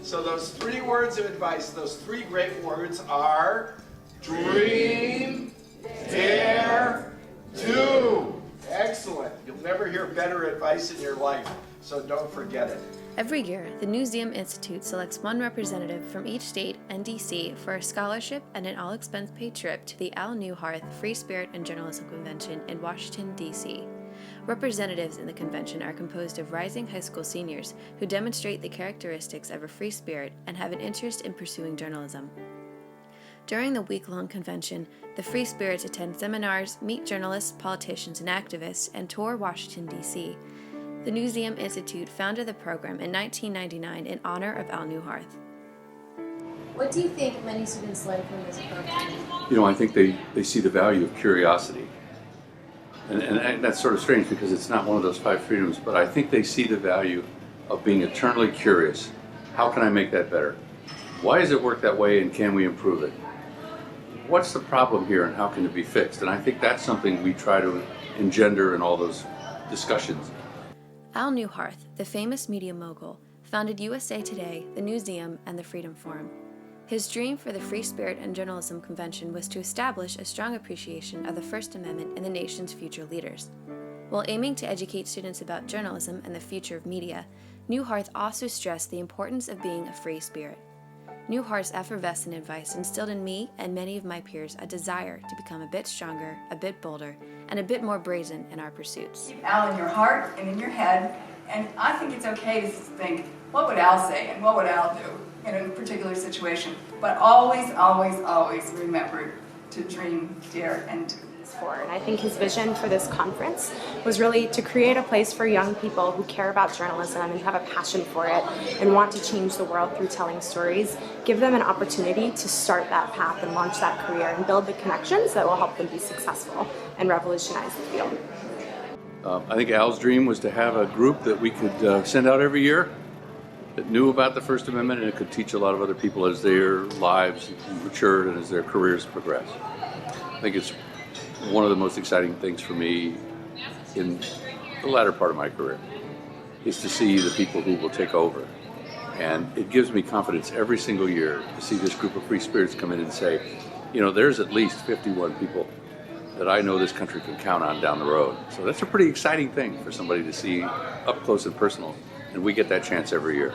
So those 3 words of advice, those 3 great words are dream, dare, do. Excellent. You'll never hear better advice in your life, so don't forget it. Every year, the Newseum Institute selects one representative from each state and DC for a scholarship and an all-expense-paid trip to the Al Neuharth Free Spirit and Journalism Convention in Washington, D.C. Representatives in the convention are composed of rising high school seniors who demonstrate the characteristics of a free spirit and have an interest in pursuing journalism. During the week-long convention, the Free Spirits attend seminars, meet journalists, politicians, and activists, and tour Washington, D.C. The Newseum Institute founded the program in 1999 in honor of Al Neuharth. What do you think many students learn from this program? I think they see the value of curiosity. And that's sort of strange because it's not one of those 5 freedoms, but I think they see the value of being eternally curious. How can I make that better? Why does it work that way, and can we improve it? What's the problem here, and how can it be fixed? And I think that's something we try to engender in all those discussions. Al Neuharth, the famous media mogul, founded USA Today, the Newseum, and the Freedom Forum. His dream for the Free Spirit and Journalism Convention was to establish a strong appreciation of the First Amendment in the nation's future leaders. While aiming to educate students about journalism and the future of media, Neuharth also stressed the importance of being a free spirit. Neuharth's effervescent advice instilled in me and many of my peers a desire to become a bit stronger, a bit bolder, and a bit more brazen in our pursuits. Keep Al in your heart and in your head, and I think it's okay to think, what would Al say and what would Al do in a particular situation? But always, always, always remember to dream, dare, and do. And I think his vision for this conference was really to create a place for young people who care about journalism and have a passion for it and want to change the world through telling stories, give them an opportunity to start that path and launch that career and build the connections that will help them be successful and revolutionize the field. I think Al's dream was to have a group that we could send out every year that knew about the First Amendment, and it could teach a lot of other people as their lives matured and as their careers progressed. I think it's one of the most exciting things for me in the latter part of my career is to see the people who will take over. And it gives me confidence every single year to see this group of free spirits come in and say, there's at least 51 people that I know this country can count on down the road. So that's a pretty exciting thing for somebody to see up close and personal. And we get that chance every year.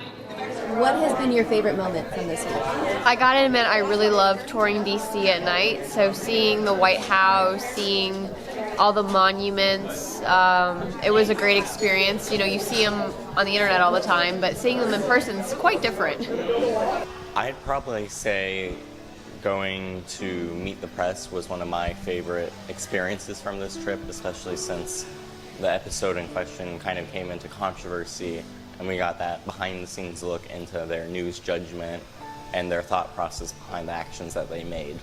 What has been your favorite moment from this year? I gotta admit, I really love touring DC at night. So seeing the White House, seeing all the monuments, it was a great experience. You see them on the internet all the time, but seeing them in person is quite different. I'd probably say going to meet the press was one of my favorite experiences from this trip, especially since the episode in question kind of came into controversy, and we got that behind-the-scenes look into their news judgment and their thought process behind the actions that they made.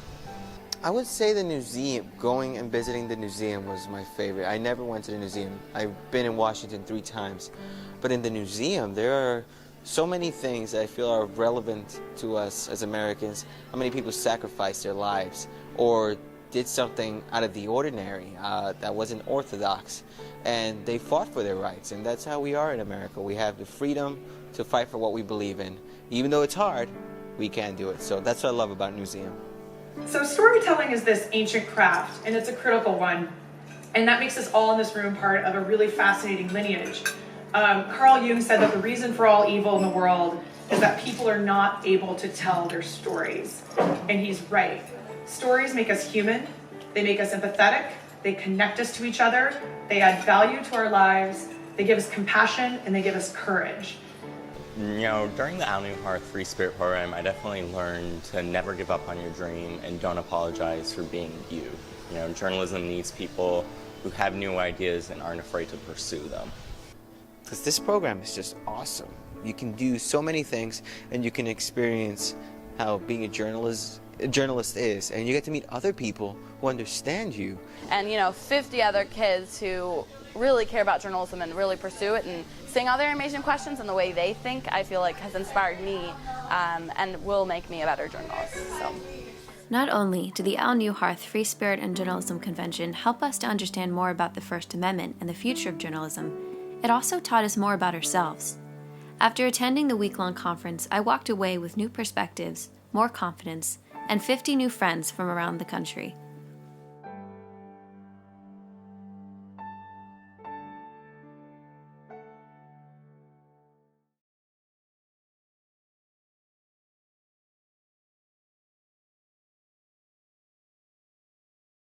I would say the museum, going and visiting the museum was my favorite. I never went to the museum. I've been in Washington 3 times. But in the museum, there are so many things that I feel are relevant to us as Americans. How many people sacrificed their lives or did something out of the ordinary that wasn't orthodox, and they fought for their rights. And that's how we are in America. We have the freedom to fight for what we believe in. Even though it's hard, we can do it. So that's what I love about Newseum. So storytelling is this ancient craft, and it's a critical one. And that makes us all in this room part of a really fascinating lineage. Carl Jung said that the reason for all evil in the world is that people are not able to tell their stories. And he's right. Stories make us human, they make us empathetic, they connect us to each other, they add value to our lives, they give us compassion, and they give us courage. During the Al Neuharth Free Spirit program, I definitely learned to never give up on your dream and don't apologize for being you. Journalism needs people who have new ideas and aren't afraid to pursue them. Because this program is just awesome. You can do so many things, and you can experience how being a journalist is, and you get to meet other people who understand you. And 50 other kids who really care about journalism and really pursue it, and seeing all their amazing questions and the way they think, I feel like has inspired me and will make me a better journalist. So. Not only did the Al Neuharth Free Spirit and Journalism Convention help us to understand more about the First Amendment and the future of journalism, it also taught us more about ourselves. After attending the week-long conference, I walked away with new perspectives, more confidence, and 50 new friends from around the country.